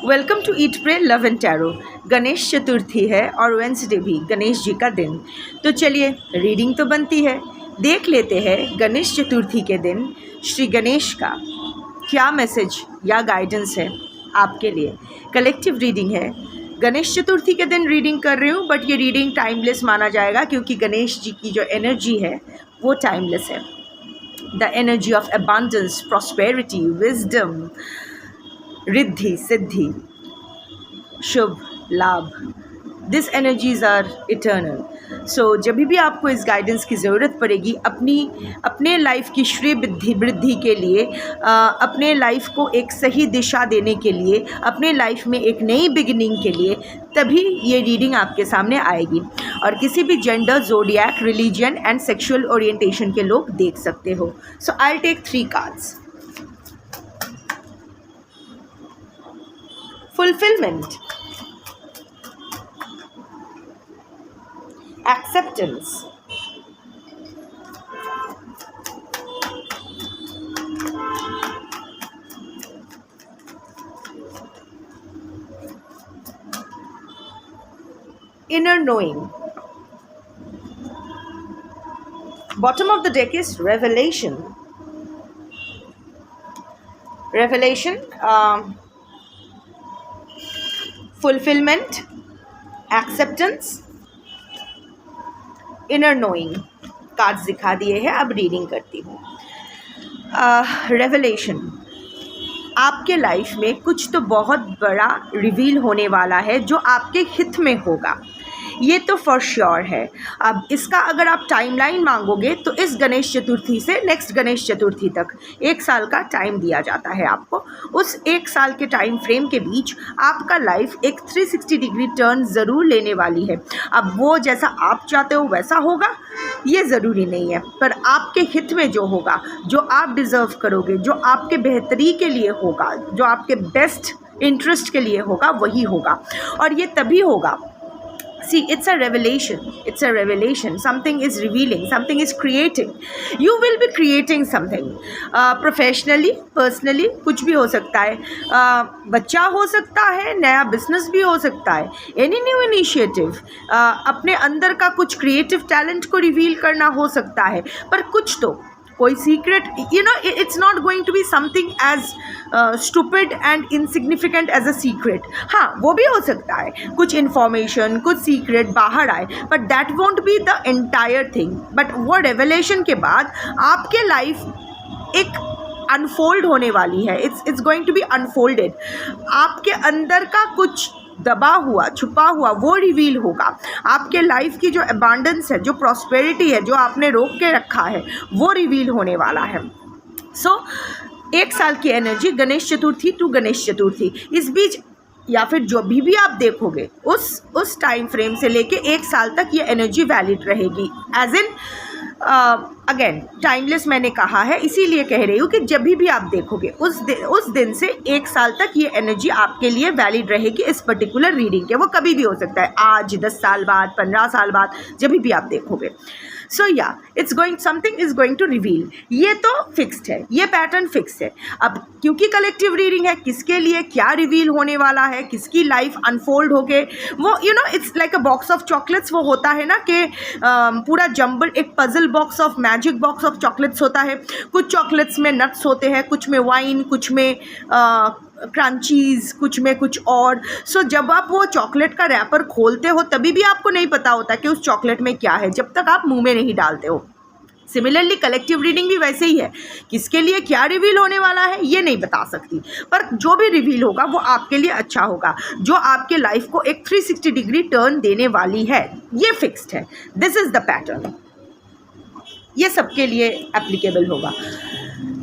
Welcome to eat pray love and tarot. Ganesh Chaturthi है और Wednesday भी गणेश जी का दिन। तो चलिए रीडिंग तो बनती है, देख लेते हैं गणेश चतुर्थी के दिन श्री गणेश का क्या मैसेज या गाइडेंस है आपके लिए। कलेक्टिव रीडिंग है, गणेश चतुर्थी के दिन रीडिंग कर रही हूँ, बट ये रीडिंग टाइमलेस माना जाएगा क्योंकि गणेश जी की जो एनर्जी है वो टाइमलेस है। The energy of abundance, prosperity, wisdom, riddhi, siddhi, शुभ लाभ, this energies are eternal. So जब भी आपको इस गाइडेंस की ज़रूरत पड़ेगी अपने लाइफ की श्रेय वृद्धि के लिए, अपने लाइफ को एक सही दिशा देने के लिए, अपने लाइफ में एक नई बिगिनिंग के लिए, तभी ये रीडिंग आपके सामने आएगी। और किसी भी gender, zodiac, religion and sexual orientation के लोग देख सकते हो। So I will take 3 cards. Fulfillment, acceptance, inner knowing. Bottom of the deck is revelation. Fulfillment, acceptance, inner knowing cards दिखा दिए हैं। अब रीडिंग करती हूँ। रेवलेशन, आपके लाइफ में कुछ तो बहुत बड़ा रिवील होने वाला है जो आपके हित में होगा, ये तो फॉर श्योर है। अब इसका अगर आप टाइमलाइन मांगोगे तो इस गणेश चतुर्थी से नेक्स्ट गणेश चतुर्थी तक 1 साल का टाइम दिया जाता है आपको। उस 1 साल के टाइम फ्रेम के बीच आपका लाइफ एक 360 डिग्री टर्न ज़रूर लेने वाली है। अब वो जैसा आप चाहते हो वैसा होगा ये ज़रूरी नहीं है, पर आपके हित में जो होगा, जो आप डिज़र्व करोगे, जो आपके बेहतरी के लिए होगा, जो आपके बेस्ट इंटरेस्ट के लिए होगा, वही होगा। और ये तभी होगा, see, it's a revelation, something is revealing, something is creating, you will be creating something, professionally, personally, कुछ भी हो सकता है, बच्चा हो सकता है, नया बिजनेस भी हो सकता है, एनी न्यू इनिशिएटिव, अपने अंदर का कुछ क्रिएटिव टैलेंट को रिवील करना हो सकता है। पर कुछ तो कोई secret, it's not going to be something as stupid and insignificant as a secret. हाँ, वो भी हो सकता है, कुछ इन्फॉर्मेशन, कुछ सीक्रेट बाहर आए, but that won't be the entire thing. But वो रेवलेशन के बाद आपके लाइफ एक अनफोल्ड होने वाली है, it's going to be unfolded. आपके अंदर का कुछ दबा हुआ, छुपा हुआ, वो रिवील होगा। आपके लाइफ की जो अबांडेंस है, जो प्रॉस्पेरिटी है, जो आपने रोक के रखा है, वो रिवील होने वाला है। सो 1 साल की एनर्जी, गणेश चतुर्थी टू गणेश चतुर्थी, इस बीच या फिर जो भी आप देखोगे उस टाइम फ्रेम से लेके 1 साल तक ये एनर्जी वैलिड रहेगी। एज इन अगेन टाइमलेस मैंने कहा है, इसीलिए कह रही हूँ कि जब भी आप देखोगे उस दिन से 1 साल तक ये एनर्जी आपके लिए वैलिड रहेगी इस पर्टिकुलर रीडिंग के। वो कभी भी हो सकता है, आज, 10 साल बाद, 15 साल बाद, जब भी आप देखोगे। सो या something is going to reveal, ये तो फिक्स्ड है, ये पैटर्न फिक्स है। अब क्योंकि कलेक्टिव रीडिंग है, किसके लिए क्या रिवील होने वाला है, किसकी लाइफ अनफोल्ड होके, वो it's like a box of chocolates. वो होता है ना कि पूरा जम्बल, एक puzzle box of, magic box of chocolates होता है। कुछ चॉकलेट्स में नट्स होते हैं, कुछ में वाइन, कुछ में क्रंचीज़, कुछ में कुछ और। सो जब आप वो चॉकलेट का रैपर खोलते हो तभी भी आपको नहीं पता होता कि उस चॉकलेट में क्या है, जब तक आप मुंह में नहीं डालते हो। सिमिलरली कलेक्टिव रीडिंग भी वैसे ही है, किसके लिए क्या रिवील होने वाला है ये नहीं बता सकती, पर जो भी रिवील होगा वो आपके लिए अच्छा होगा, जो आपके लाइफ को एक 360 डिग्री टर्न देने वाली है, ये फिक्स्ड है। दिस इज़ द पैटर्न, ये सबके लिए एप्लीकेबल होगा।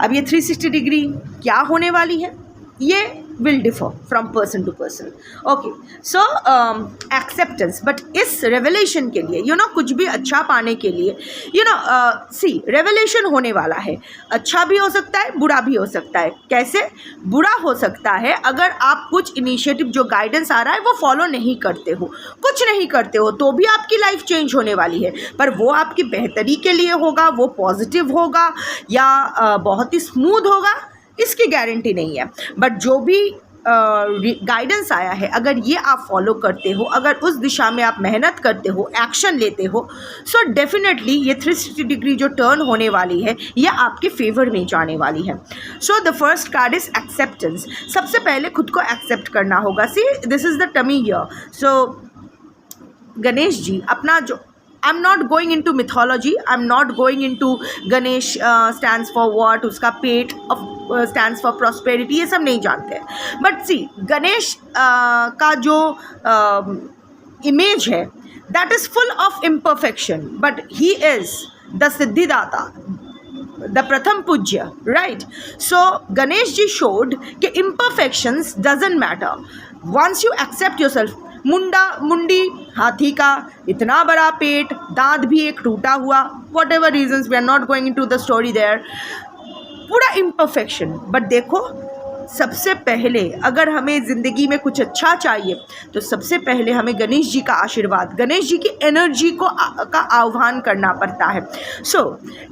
अब ये 360 डिग्री क्या होने वाली है, ये will differ from person to person. Okay, so acceptance, but इस revelation के लिए कुछ भी अच्छा पाने के लिए see, revelation होने वाला है। अच्छा भी हो सकता है, बुरा भी हो सकता है। कैसे बुरा हो सकता है? अगर आप कुछ इनिशिएटिव, जो गाइडेंस आ रहा है वो फॉलो नहीं करते हो, कुछ नहीं करते हो, तो भी आपकी लाइफ चेंज होने वाली है, पर वो आपकी बेहतरी के लिए होगा, वो पॉजिटिव होगा या बहुत ही स्मूथ होगा, इसकी गारंटी नहीं है। बट जो भी गाइडेंस आया है, अगर ये आप फॉलो करते हो, अगर उस दिशा में आप मेहनत करते हो, एक्शन लेते हो, सो डेफिनेटली ये 360 डिग्री जो टर्न होने वाली है ये आपके फेवर में जाने वाली है. So the first card is acceptance. सबसे पहले खुद को एक्सेप्ट करना होगा. सी दिस इज द टमी ईयर. सो गणेश जी अपना जो, I'm not going into mythology, I'm not going into Ganesh stands for what, उसका पेट stands for prosperity, ये सब नहीं जानते हैं. बट सी गणेश का जो इमेज है that is full of imperfection, but he is the सिद्धिदाता, द प्रथम पूज्य, right. So Ganesh ji showed कि imperfections doesn't matter once you accept yourself. मुंडी हाथी का, इतना बड़ा पेट, दांत भी एक टूटा हुआ, whatever reasons, we are not going into the story there, पूरा इम्परफेक्शन. बट देखो सबसे पहले अगर हमें ज़िंदगी में कुछ अच्छा चाहिए तो सबसे पहले हमें गणेश जी का आशीर्वाद, गणेश जी की एनर्जी का आह्वान करना पड़ता है. So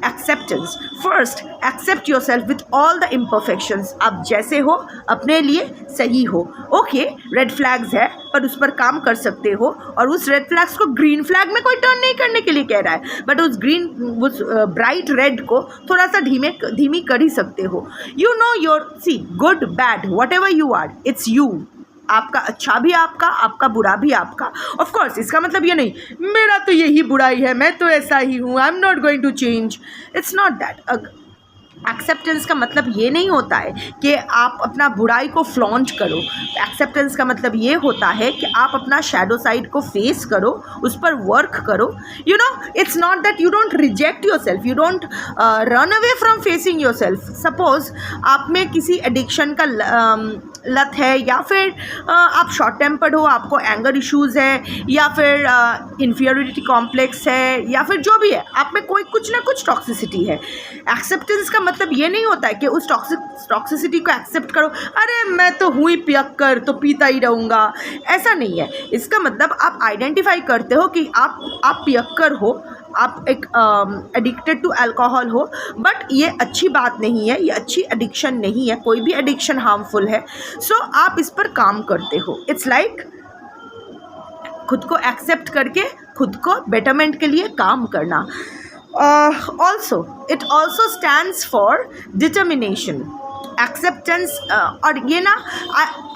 acceptance first, accept yourself with all the imperfections. आप जैसे हो अपने लिए सही हो. ओके, रेड फ्लैग्स है पर उस पर काम कर सकते हो, और उस रेड फ्लैग्स को ग्रीन फ्लैग में कोई टर्न नहीं करने के लिए कह रहा है, बट उस ब्राइट रेड को थोड़ा सा धीमी कर ही सकते हो. You know your, see good bad whatever you are, it's you. आपका अच्छा भी आपका बुरा भी आपका. ऑफ कोर्स इसका मतलब ये नहीं मेरा तो यही बुराई है, मैं तो ऐसा ही हूँ, I am not going to change. It's not that. Acceptance का मतलब ये नहीं होता है कि आप अपना बुराई को फ्लॉन्ट करो. एक्सेप्टेंस का मतलब ये होता है कि आप अपना शैडो साइड को फेस करो, उस पर वर्क करो. You know, it's not that you don't reject your self, you don't run away from facing your self. Suppose आप में किसी एडिक्शन का लत है, या फिर आप शॉर्ट टेम्पर्ड हो, आपको एंगर इश्यूज़ है, या फिर इन्फीरियरिटी कॉम्प्लेक्स है, या फिर जो भी है आप में कोई कुछ ना कुछ टॉक्सिसिटी है. एक्सेप्टेंस का मतलब ये नहीं होता है कि उस टॉक्सिसिटी को एक्सेप्ट करो, अरे मैं तो हुई पियक्कर तो पीता ही रहूँगा, ऐसा नहीं है. इसका मतलब आप आइडेंटिफाई करते हो कि आप पियक्कर हो, आप एक एडिक्टेड टू अल्कोहल हो, बट ये अच्छी बात नहीं है, ये अच्छी एडिक्शन नहीं है. कोई भी एडिक्शन हार्मफुल है. सो आप इस पर काम करते हो. इट्स लाइक खुद को एक्सेप्ट करके खुद को बेटरमेंट के लिए काम करना. Also it also stands for determination. Acceptance और ये ना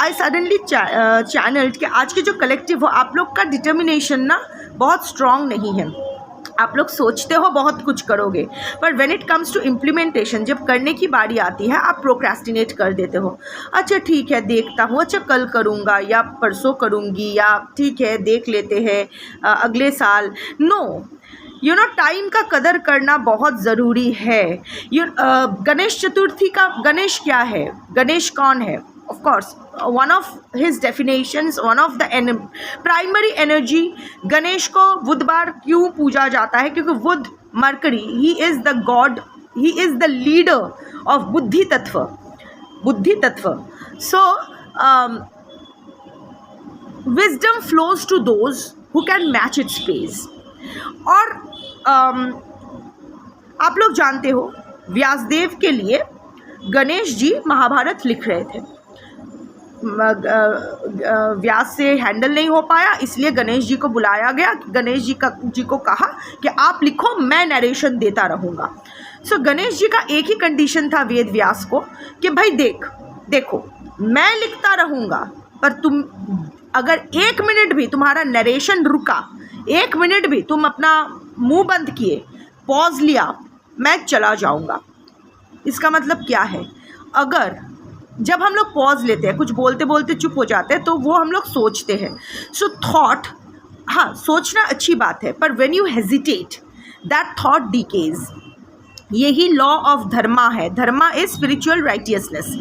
आई सडनली चैनल्ड कि आज के जो कलेक्टिव हो आप लोग का डिटर्मिनेशन ना बहुत स्ट्रॉन्ग नहीं है. आप लोग सोचते हो बहुत कुछ करोगे, पर when it comes to implementation, जब करने की बारी आती है आप प्रोक्रेस्टिनेट कर देते हो. अच्छा ठीक है देखता हूँ, अच्छा कल करूँगा या परसों करूँगी, या ठीक है देख लेते हैं अगले साल. नो, यू नो टाइम का कदर करना बहुत ज़रूरी है. गणेश चतुर्थी का गणेश क्या है, गणेश कौन है? Of course, one of his definitions, one of the primary energy, Ganesh को बुधवार क्यों पूजा जाता है? क्योंकि बुध, mercury, he is the god, he is the leader of बुद्धि तत्व. So wisdom flows to those who can match its pace. और आप लोग जानते हो व्यासदेव के लिए गणेश जी महाभारत लिख रहे थे. व्यास से हैंडल नहीं हो पाया, इसलिए गणेश जी को बुलाया गया. गणेश जी को कहा कि आप लिखो, मैं नरेशन देता रहूँगा. सो गणेश जी का एक ही कंडीशन था वेद व्यास को कि भाई देखो मैं लिखता रहूँगा, पर तुम अगर 1 मिनट भी तुम्हारा नरेशन रुका, 1 मिनट भी तुम अपना मुंह बंद किए, पॉज लिया, मैं चला जाऊँगा. इसका मतलब क्या है? अगर जब हम लोग पॉज लेते हैं, कुछ बोलते बोलते चुप हो जाते हैं, तो वो हम लोग सोचते हैं. सो थॉट, हाँ सोचना अच्छी बात है, पर when you hesitate that thought decays. यही लॉ ऑफ धर्मा है. धर्मा इज स्पिरिचुअल राइटियसनेस.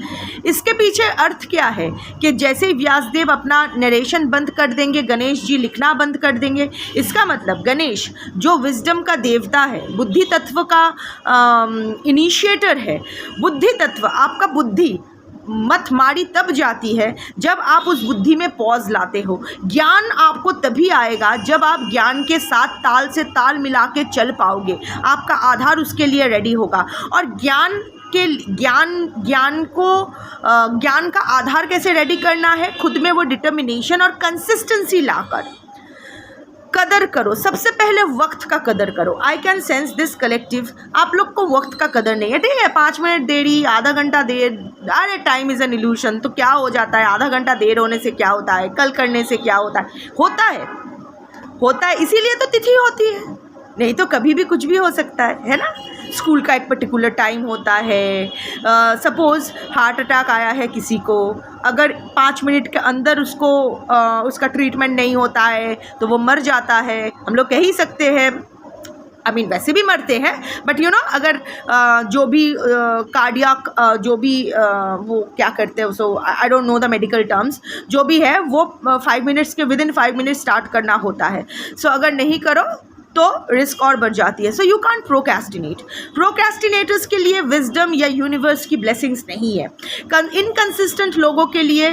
इसके पीछे अर्थ क्या है कि जैसे ही व्यासदेव अपना नरेशन बंद कर देंगे, गणेश जी लिखना बंद कर देंगे. इसका मतलब गणेश जो विजडम का देवता है, बुद्धि तत्व का इनिशिएटर है. बुद्धि तत्व, आपका बुद्धि मत मारी तब जाती है जब आप उस बुद्धि में पॉज लाते हो. ज्ञान आपको तभी आएगा जब आप ज्ञान के साथ ताल से ताल मिला के चल पाओगे. आपका आधार उसके लिए रेडी होगा. और ज्ञान के ज्ञान का आधार कैसे रेडी करना है, खुद में वो डिटर्मिनेशन और कंसिस्टेंसी लाकर कदर करो। सबसे पहले वक्त का कदर करो। I can sense this collective, आप लोग को वक्त का कदर नहीं है। ठीक है, 5 मिनट देरी, आधा घंटा देर, अरे टाइम इज़ एन इल्यूशन, तो क्या हो जाता है, आधा घंटा देर होने से क्या होता है, कल करने से क्या होता है, इसीलिए तो तिथि होती है, नहीं तो कभी भी कुछ भी हो सकता है ना। स्कूल का एक पर्टिकुलर टाइम होता है। सपोज़ हार्ट अटैक आया है किसी को, अगर 5 मिनट के अंदर उसका ट्रीटमेंट नहीं होता है तो वो मर जाता है। हम लोग कह ही सकते हैं, वैसे भी मरते हैं, बट अगर जो भी कार्डियक जो भी वो क्या करते हैं, so I don't know the medical terms, जो भी है वो 5 मिनट्स के विदिन 5 मिनट स्टार्ट करना होता है। सो अगर नहीं करो तो रिस्क और बढ़ जाती है। So you can't procrastinate. Procrastinators के लिए विजडम या यूनिवर्स की ब्लेसिंग्स नहीं है। इनकंसिस्टेंट लोगों के लिए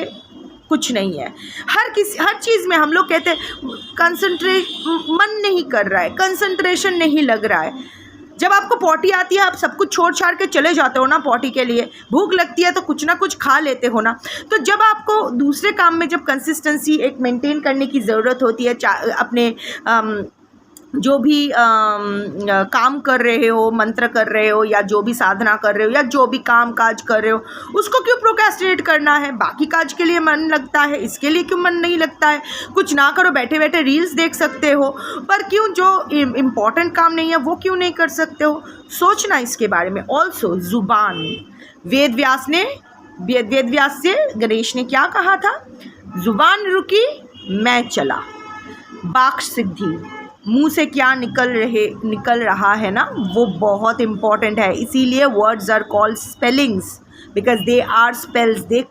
कुछ नहीं है। हर चीज़ में हम लोग कहते हैं मन नहीं कर रहा है, कंसंट्रेशन नहीं लग रहा है। जब आपको पॉटी आती है, आप सब कुछ छोड़ छाड़ के चले जाते हो ना पॉटी के लिए। भूख लगती है तो कुछ ना कुछ खा लेते हो ना। तो जब आपको दूसरे काम में जब कंसिस्टेंसी एक मेंटेन करने की ज़रूरत होती है, अपने जो भी काम कर रहे हो, मंत्र कर रहे हो, या जो भी साधना कर रहे हो, या जो भी काम काज कर रहे हो, उसको क्यों प्रोक्रेस्टिनेट करना है। बाकी काज के लिए मन लगता है, इसके लिए क्यों मन नहीं लगता है। कुछ ना करो, बैठे बैठे रील्स देख सकते हो, पर क्यों जो इम्पॉर्टेंट काम नहीं है वो क्यों नहीं कर सकते हो। सोचना इसके बारे में। ऑल्सो जुबान, वेद व्यास से गणेश ने क्या कहा था, जुबान रुकी मैं चला। वाक सिद्धि, मुंह से क्या निकल रहा है ना, वो बहुत इम्पॉर्टेंट है। इसीलिए words are called spellings, because they are spells, they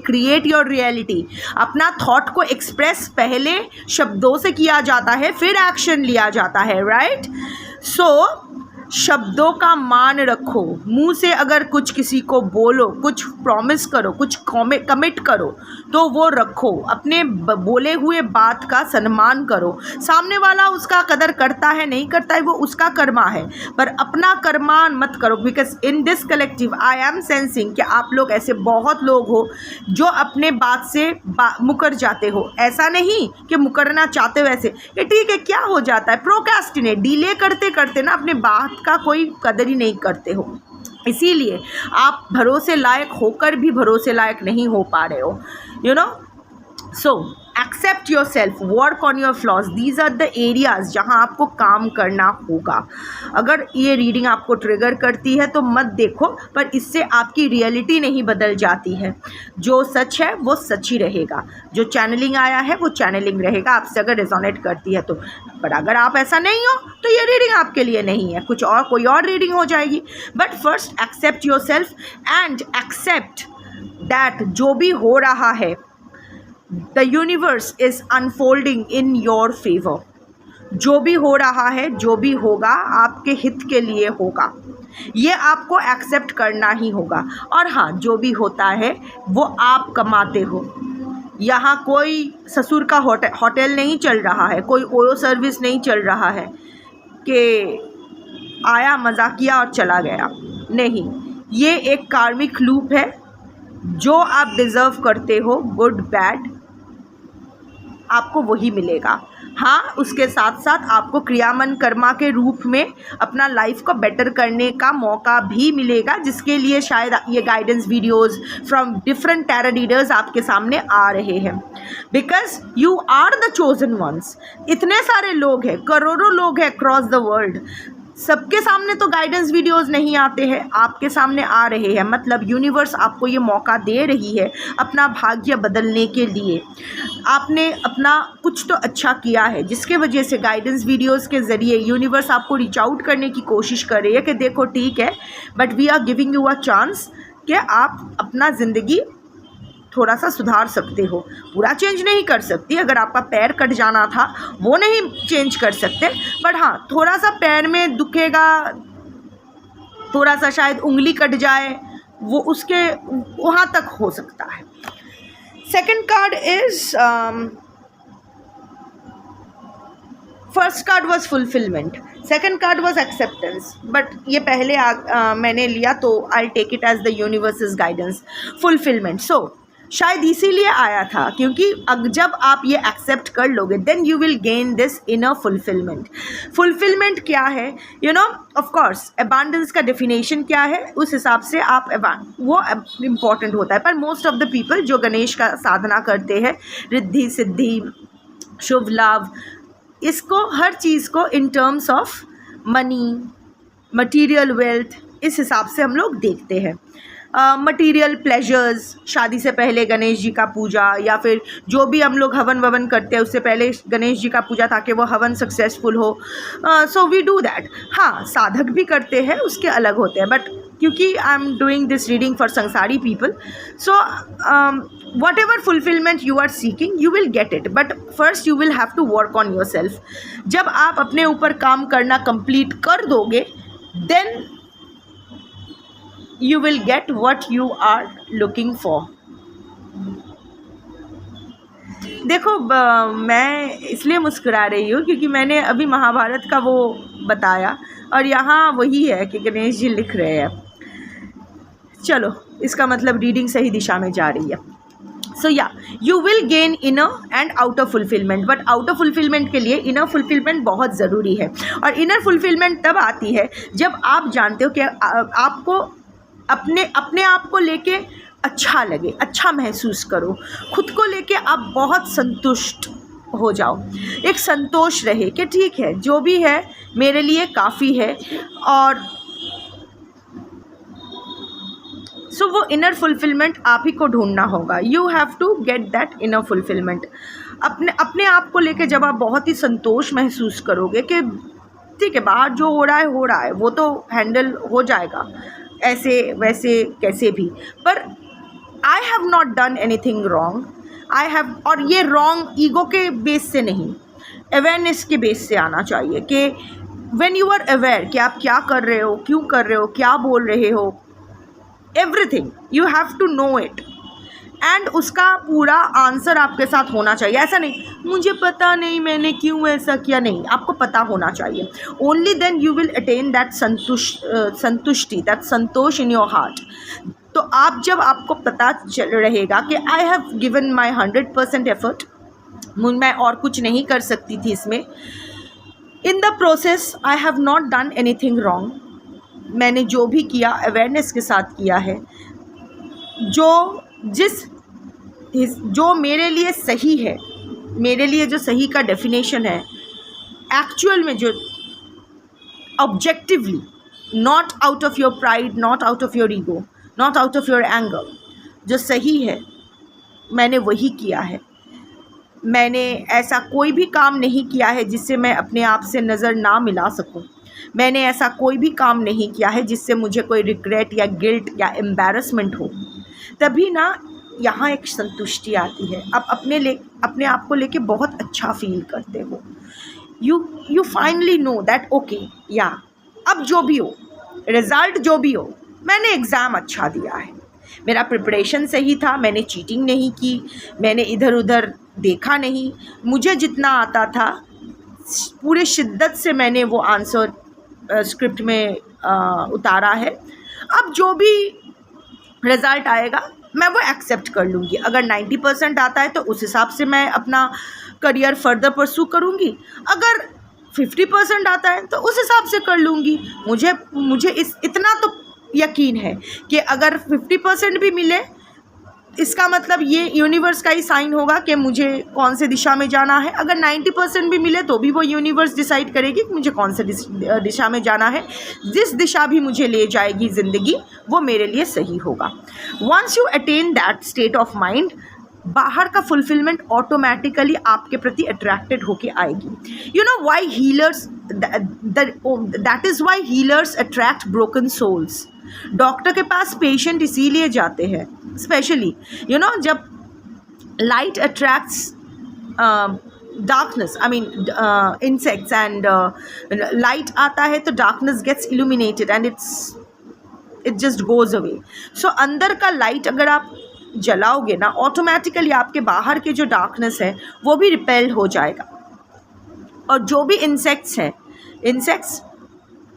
create your reality. अपना थॉट को एक्सप्रेस पहले शब्दों से किया जाता है, फिर एक्शन लिया जाता है, राइट। सो शब्दों का मान रखो। मुंह से अगर कुछ किसी को बोलो, कुछ प्रॉमिस करो, कुछ कमिट करो, तो वो रखो। अपने बोले हुए बात का सम्मान करो। सामने वाला उसका कदर करता है नहीं करता है, वो उसका कर्मा है, पर अपना कर्मान मत करो। Because in this collective I am sensing कि आप लोग ऐसे बहुत लोग हो जो अपने बात से मुकर जाते हो। ऐसा नहीं कि मुकरना चाहते हो, ऐसे ये ठीक है, क्या हो जाता है, प्रोक्रेस्टिनेट, डिले करते करते ना अपने बात का कोई कदर ही नहीं करते हो। इसीलिए आप भरोसे लायक होकर भी भरोसे लायक नहीं हो पा रहे हो, so accept yourself, work on your flaws. These are the areas जहाँ आपको काम करना होगा। अगर ये रीडिंग आपको ट्रिगर करती है तो मत देखो, पर इससे आपकी रियलिटी नहीं बदल जाती है। जो सच है वो सच ही रहेगा, जो चैनलिंग आया है वो चैनलिंग रहेगा, आपसे अगर रेजोनेट करती है तो। पर अगर आप ऐसा नहीं हो तो ये रीडिंग आपके लिए नहीं है, कुछ और कोई और रीडिंग हो जाएगी। But first accept yourself and accept that जो भी हो रहा है, the universe is unfolding in your favour. जो भी हो रहा है, जो भी होगा आपके हित के लिए होगा, ये आपको एक्सेप्ट करना ही होगा। और हाँ, जो भी होता है वो आप कमाते हो। यहाँ कोई ससुर का होटल नहीं चल रहा है, कोई ओयो सर्विस नहीं चल रहा है कि आया मज़ा किया और चला गया। नहीं, ये एक कार्मिक लूप है। जो आप डिज़र्व करते हो, गुड बैड, आपको वही मिलेगा। हाँ, उसके साथ साथ आपको क्रियामन कर्मा के रूप में अपना लाइफ को बेटर करने का मौका भी मिलेगा, जिसके लिए शायद ये guidance videos from different tarot readers आपके सामने आ रहे हैं। Because you are the chosen ones. इतने सारे लोग हैं, करोड़ों लोग हैं अक्रॉस द वर्ल्ड, सबके सामने तो गाइडेंस वीडियोस नहीं आते हैं, आपके सामने आ रहे हैं। मतलब यूनिवर्स आपको ये मौका दे रही है अपना भाग्य बदलने के लिए। आपने अपना कुछ तो अच्छा किया है, जिसके वजह से गाइडेंस वीडियोस के ज़रिए यूनिवर्स आपको रीच आउट करने की कोशिश कर रही है कि देखो ठीक है, but we are giving you a chance कि आप अपना ज़िंदगी थोड़ा सा सुधार सकते हो। पूरा चेंज नहीं कर सकती, अगर आपका पैर कट जाना था वो नहीं चेंज कर सकते, बट हाँ, थोड़ा सा पैर में दुखेगा, थोड़ा सा शायद उंगली कट जाए, वो उसके वहाँ तक हो सकता है। Second card is first card was fulfillment, second card was acceptance, but ये पहले मैंने लिया तो I take it as the universe guidance, fulfillment. So शायद इसीलिए आया था, क्योंकि जब आप ये एक्सेप्ट कर लोगे then you will gain this inner fulfilment. Fulfilment क्या है, you know, of course abundance का डेफिनेशन क्या है, उस हिसाब से आप वो इम्पॉर्टेंट होता है। पर मोस्ट ऑफ द पीपल जो गणेश का साधना करते हैं, रिद्धि सिद्धि शुभ लाभ, इसको हर चीज़ को in terms of money, material wealth, इस हिसाब से हम लोग देखते हैं। मटीरियल प्लेजर्स, शादी से पहले गणेश जी का पूजा, या फिर जो भी हम लोग हवन ववन करते हैं उससे पहले गणेश जी का पूजा ताकि वो हवन सक्सेसफुल हो। So we do that. हाँ, साधक भी करते हैं, उसके अलग होते हैं, बट क्योंकि I am doing this reading for संसारी people, so whatever fulfillment you are seeking you will get it, but first you will have to work on your self. जब आप अपने ऊपर काम करना कंप्लीट कर दोगे then you will get what you are looking for। देखो मैं इसलिए मुस्कुरा रही हूँ क्योंकि मैंने अभी महाभारत का वो बताया और यहाँ वही है कि गणेश जी लिख रहे हैं। चलो, इसका मतलब रीडिंग सही दिशा में जा रही है। सो या you will gain inner and outer fulfilment, but outer fulfilment के लिए इनर फुलफिलमेंट बहुत ज़रूरी है। और इनर फुलफिलमेंट तब आती है जब आप जानते हो कि आपको अपने आप को लेके अच्छा लगे, अच्छा महसूस करो, खुद को लेके आप बहुत संतुष्ट हो जाओ, एक संतोष रहे कि ठीक है जो भी है मेरे लिए काफ़ी है। और सो वो इनर फुलफिलमेंट आप ही को ढूंढना होगा। You have to get that inner fulfilment. अपने आप को लेके जब आप बहुत ही संतोष महसूस करोगे कि ठीक है बाहर जो हो रहा है वो तो हैंडल हो जाएगा, ऐसे वैसे कैसे भी, पर आई have not done anything wrong, I have, और ये रॉन्ग ईगो के बेस से नहीं, अवेयरनेस के बेस से आना चाहिए कि व्हेन यू आर अवेयर कि आप क्या कर रहे हो, क्यों कर रहे हो, क्या बोल रहे हो, everything you have to know it, and उसका पूरा आंसर आपके साथ होना चाहिए। ऐसा नहीं मुझे पता नहीं मैंने क्यों ऐसा किया, नहीं, आपको पता होना चाहिए। Only then you will attain that संतुष्टि, दैट संतोष इन योर हार्ट। तो आप जब आपको पता चल रहेगा कि I have given my 100% effort, मैं और कुछ नहीं कर सकती थी इसमें, in the process I have not done anything wrong, मैंने जो भी किया अवेयरनेस के साथ किया है, जो मेरे लिए सही है, मेरे लिए जो सही का डेफिनेशन है एक्चुअल में, जो objectively, not out of your pride, not out of your ego, not out of your anger, जो सही है मैंने वही किया है। मैंने ऐसा कोई भी काम नहीं किया है जिससे मैं अपने आप से नज़र ना मिला सकूं। मैंने ऐसा कोई भी काम नहीं किया है जिससे मुझे कोई रिग्रेट या गिल्ट या एम्बैरसमेंट हो। तभी ना यहाँ एक संतुष्टि आती है, आप अपने आप को लेके बहुत अच्छा फील करते हो। You finally know that okay, या अब जो भी हो, रिज़ल्ट जो भी हो, मैंने एग्ज़ाम अच्छा दिया है, मेरा प्रिपरेशन सही था, मैंने चीटिंग नहीं की, मैंने इधर उधर देखा नहीं, मुझे जितना आता था पूरे शिद्दत से मैंने वो आंसर स्क्रिप्ट में उतारा है। अब जो भी रिज़ल्ट आएगा मैं वो एक्सेप्ट कर लूँगी। अगर 90% आता है तो उस हिसाब से मैं अपना करियर फर्दर परस्यू करूँगी, अगर 50% आता है तो उस हिसाब से कर लूँगी। मुझे इतना तो यकीन है कि अगर 50% भी मिले, इसका मतलब ये यूनिवर्स का ही साइन होगा कि मुझे कौन से दिशा में जाना है। अगर 90% भी मिले तो भी वो यूनिवर्स डिसाइड करेगी कि मुझे कौन से दिशा में जाना है। जिस दिशा भी मुझे ले जाएगी ज़िंदगी वो मेरे लिए सही होगा। Once you attain that state of mind, बाहर का फुलफिलमेंट ऑटोमेटिकली आपके प्रति अट्रैक्टेड होके आएगी। You know why healers, that is why healers attract broken souls. Doctor के पास पेशेंट इसीलिए जाते हैं, स्पेशली यू नो जब light attracts darkness, I mean insects, and light आता है तो darkness gets illuminated and it just goes away. So अंदर का लाइट अगर आप जलाओगे ना, ऑटोमेटिकली आपके बाहर के जो डार्कनेस है वो भी रिपेल हो जाएगा। और जो भी इंसेक्ट्स हैं, इंसेक्ट्स,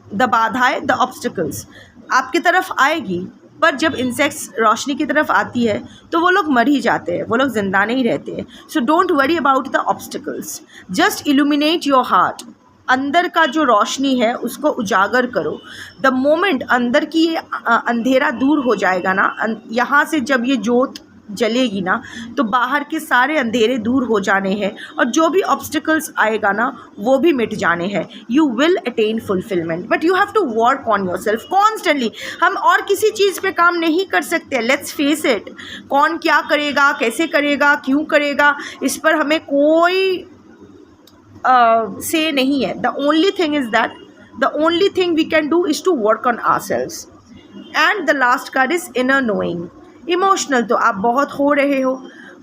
द बाधाएं, द ऑब्स्टिकल्स आपकी तरफ आएगी, पर जब इंसेक्ट्स रोशनी की तरफ आती है तो वो लोग मर ही जाते हैं, वो लोग जिंदा नहीं रहते हैं. So don't worry about the obstacles, just illuminate your heart. अंदर का जो रोशनी है उसको उजागर करो. द मोमेंट अंदर की ये अंधेरा दूर हो जाएगा ना, यहाँ से जब ये जोत जलेगी ना, तो बाहर के सारे अंधेरे दूर हो जाने हैं और जो भी ऑब्स्टिकल्स आएगा ना वो भी मिट जाने हैं. You will attain fulfilment, but you have to work on your self constantly. हम और किसी चीज़ पे काम नहीं कर सकते. लेट्स फेस इट, कौन क्या करेगा, कैसे करेगा, क्यों करेगा, इस पर हमें कोई से नहीं है. The only thing is that the only thing we can do is to work on ourselves. And the last card is inner knowing. Emotional तो आप बहुत हो रहे हो,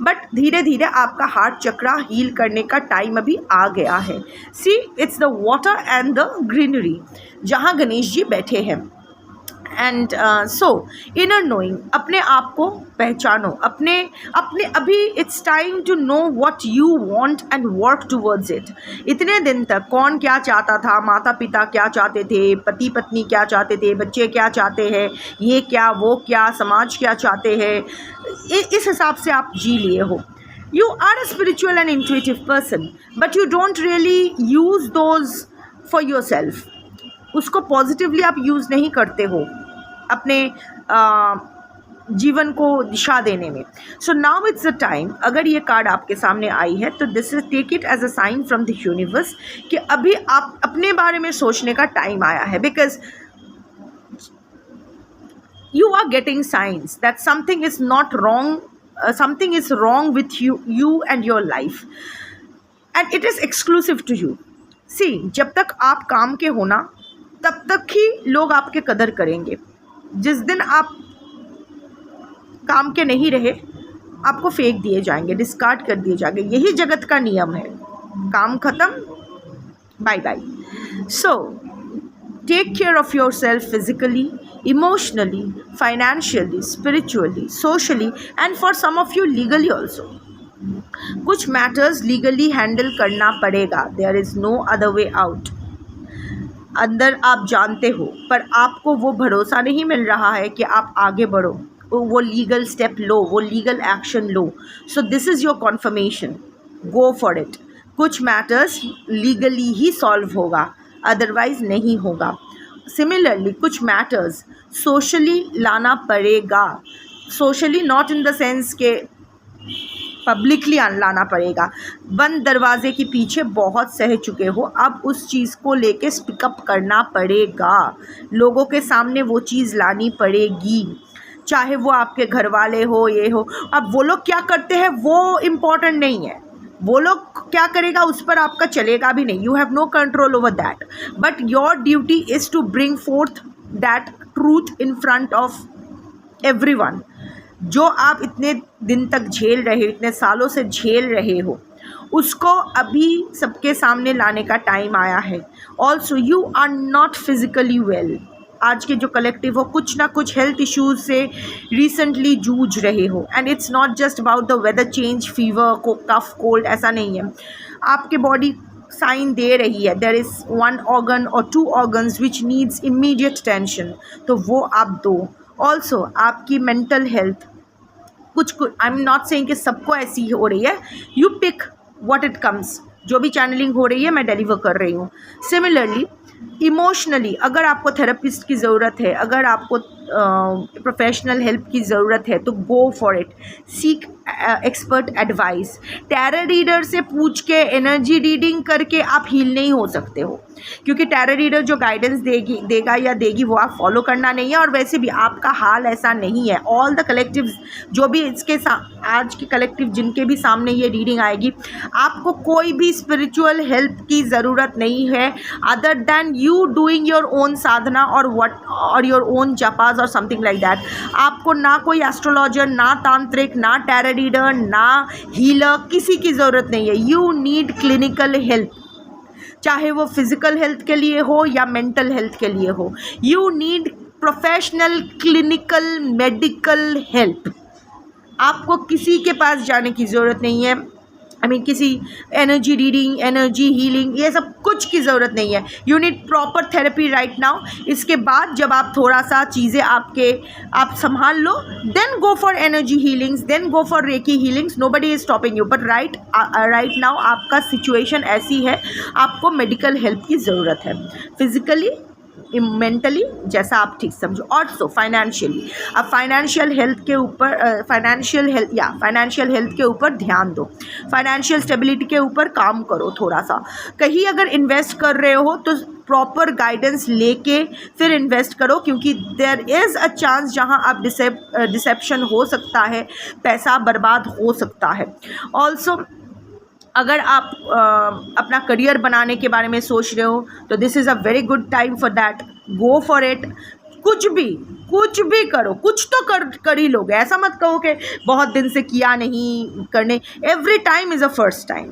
बट धीरे धीरे आपका हार्ट चक्रा हील करने का टाइम अभी आ गया है. See, it's the water and the greenery जहाँ गणेश जी बैठे हैं. एंड सो इनर नोइंग, अपने आप को पहचानो, अपने अपने अभी it's time to know what you want and work towards it. इतने दिन तक कौन क्या चाहता था, माता पिता क्या चाहते थे, पति पत्नी क्या चाहते थे, बच्चे क्या चाहते हैं, ये क्या वो क्या, समाज क्या चाहते हैं, इस हिसाब से आप जी लिए हो. You are a spiritual and intuitive person, but you don't really use those for yourself. उसको पॉजिटिवली आप यूज़ नहीं करते हो अपने जीवन को दिशा देने में. So now it's the time. अगर ये कार्ड आपके सामने आई है तो this is, take it as a sign from the universe कि अभी आप अपने बारे में सोचने का टाइम आया है. Because you are getting signs that something is not wrong, something is wrong with you and your life, and it is exclusive to you. See, जब तक आप काम के हो ना, तब तक ही लोग आपके कदर करेंगे. जिस दिन आप काम के नहीं रहे, आपको फेंक दिए जाएंगे, डिस्कार्ड कर दिए जाएंगे. यही जगत का नियम है. काम खत्म, bye bye. So take care of your self physically, emotionally, financially, spiritually, socially, and for some of you legally also. कुछ मैटर्स लीगली हैंडल करना पड़ेगा. There is no other way out. अंदर आप जानते हो, पर आपको वो भरोसा नहीं मिल रहा है कि आप आगे बढ़ो, वो लीगल स्टेप लो, वो legal action low. So this is your conformation. Go for it. कुछ मैटर्स लीगली ही सॉल्व होगा, अदरवाइज नहीं होगा. सिमिलरली कुछ मैटर्स सोशली लाना पड़ेगा. Socially not in the sense के पब्लिकली लाना पड़ेगा. बंद दरवाजे के पीछे बहुत सह चुके हो, अब उस चीज़ को लेके स्पीकअप करना पड़ेगा. लोगों के सामने वो चीज़ लानी पड़ेगी, चाहे वो आपके घर वाले हो, ये हो. अब वो लोग क्या करते हैं वो इम्पॉर्टेंट नहीं है. वो लोग क्या करेगा उस पर आपका चलेगा भी नहीं. You have no control over that, but your duty is to bring forth that truth in front of everyone. जो आप इतने दिन तक झेल रहे हो, इतने सालों से झेल रहे हो, उसको अभी सबके सामने लाने का टाइम आया है. Also you are not physically well. आज के जो कलेक्टिव हो, कुछ ना कुछ हेल्थ इश्यूज से रिसेंटली जूझ रहे हो. And it's not just about the weather change, fever, cough, cold, ऐसा नहीं है. आपके बॉडी साइन दे रही है देयर इज़ वन ऑर्गन और two organs which needs immediate tension, तो वो आप दो. ऑल्सो आपकी मेंटल हेल्थ, कुछ आई एम नॉट सेइंग कि सबको ऐसी हो रही है. You pick what it comes. जो भी चैनलिंग हो रही है मैं डिलीवर कर रही हूँ. सिमिलरली इमोशनली अगर आपको थेरेपिस्ट की ज़रूरत है, अगर आपको प्रोफेशनल हेल्प की ज़रूरत है, तो go for it. Seek expert advice. Tarot reader से पूछ के, एनर्जी रीडिंग करके आप हील नहीं हो सकते हो, क्योंकि टैरो रीडर जो गाइडेंस देगा या देगी वो आप फॉलो करना नहीं है. और वैसे भी आपका हाल ऐसा नहीं है. ऑल द कलेक्टिव्स जो भी इसके आज के कलेक्टिव जिनके भी सामने ये रीडिंग आएगी, आपको कोई भी स्पिरिचुअल हेल्प की ज़रूरत नहीं है other than you doing your own sadhana और योर ओन जपास और समथिंग लाइक दैट. आपको ना कोई एस्ट्रोलॉजर, ना तांत्रिक, ना टैरो रीडर, ना हीलर, किसी की ज़रूरत नहीं है. यू नीड क्लिनिकल हेल्प, चाहे वो फिज़िकल हेल्थ के लिए हो या मेंटल हेल्थ के लिए हो. You need professional clinical medical help. आपको किसी के पास जाने की ज़रूरत नहीं है. आई मीन किसी एनर्जी रीडिंग, एनर्जी हीलिंग, ये सब कुछ की ज़रूरत नहीं है. You need proper therapy right now. इसके बाद जब आप थोड़ा सा चीज़ें आप संभाल लो, then go for energy healings, then go for reiki healings. Nobody is stopping you, but right now आपका सिचुएशन ऐसी है, आपको मेडिकल हेल्प की ज़रूरत है. फिजिकली, मेंटली, जैसा आप ठीक समझो. और सो फाइनेंशियली, अब फाइनेंशियल हेल्थ के ऊपर ध्यान दो. फाइनेंशियल स्टेबिलिटी के ऊपर काम करो थोड़ा सा. कहीं अगर इन्वेस्ट कर रहे हो तो प्रॉपर गाइडेंस लेके फिर इन्वेस्ट करो, क्योंकि देयर इज़ अ चांस जहां आप डिसेप्शन हो सकता है, पैसा बर्बाद हो सकता है. ऑल्सो अगर आप अपना करियर बनाने के बारे में सोच रहे हो तो this is a very good time for that. Go for it. कुछ भी करो, कुछ तो कर ही लोगे. ऐसा मत कहो कि बहुत दिन से किया नहीं करने. Every time is a first time.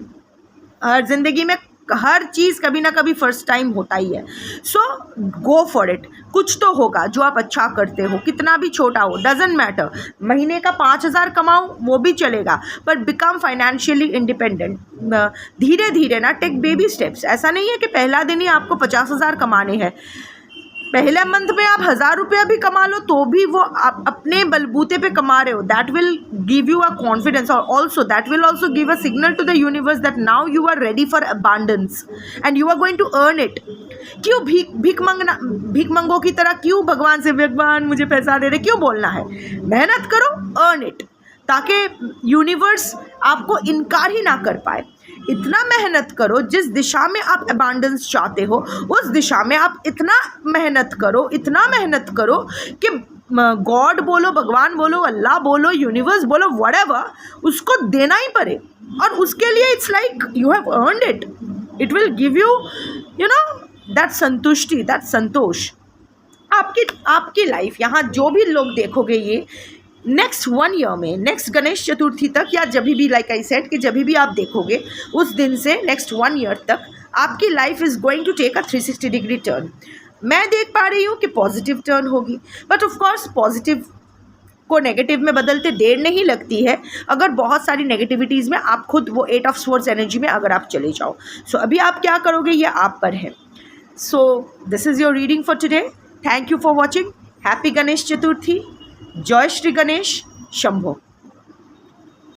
हर जिंदगी में हर चीज़ कभी ना कभी फर्स्ट टाइम होता ही है. सो गो फॉर इट. कुछ तो होगा जो आप अच्छा करते हो, कितना भी छोटा हो, डजेंट मैटर. महीने का 5,000 कमाओ वो भी चलेगा, पर बिकम फाइनेंशियली इंडिपेंडेंट. धीरे धीरे ना, टेक बेबी स्टेप्स. ऐसा नहीं है कि पहला दिन ही आपको 50,000 कमाने हैं. पहले मंथ में आप 1,000 रुपया भी कमा लो तो भी वो आप अपने बलबूते पे कमा रहे हो. That will give you a confidence, और also that will also give a signal to the universe that now you are ready for abundance and you are going to earn it. क्यों भीख मंगो की तरह क्यों भगवान से, भगवान मुझे पैसा दे दे, क्यों बोलना है? मेहनत करो, अर्न इट, ताकि यूनिवर्स आपको इनकार ही ना कर पाए. इतना मेहनत करो, जिस दिशा में आप अबांडेंस चाहते हो उस दिशा में आप इतना मेहनत करो कि गॉड बोलो, भगवान बोलो, अल्लाह बोलो, यूनिवर्स बोलो, व्हाटएवर, उसको देना ही पड़े. और उसके लिए it's like you have earned it. It will give you that संतुष्टि, दैट संतोष. आपकी लाइफ, यहाँ जो भी लोग देखोगे ये नेक्स्ट 1 ईयर में, नेक्स्ट गणेश चतुर्थी तक, या जब भी, लाइक आई सेड, कि जब भी आप देखोगे उस दिन से नेक्स्ट 1 ईयर तक आपकी life is going to take a 360 degree turn. मैं देख पा रही हूँ कि पॉजिटिव टर्न होगी, बट ऑफ कोर्स पॉजिटिव को नेगेटिव में बदलते देर नहीं लगती है अगर बहुत सारी नेगेटिविटीज़ में आप खुद वो 8 ऑफ स्वॉर्ड्स एनर्जी में अगर आप चले जाओ. सो अभी आप क्या करोगे ये आप पर है. So this is your reading for today. Thank you for watching. Happy Ganesh Chaturthi. जय श्री गणेश. शंभो.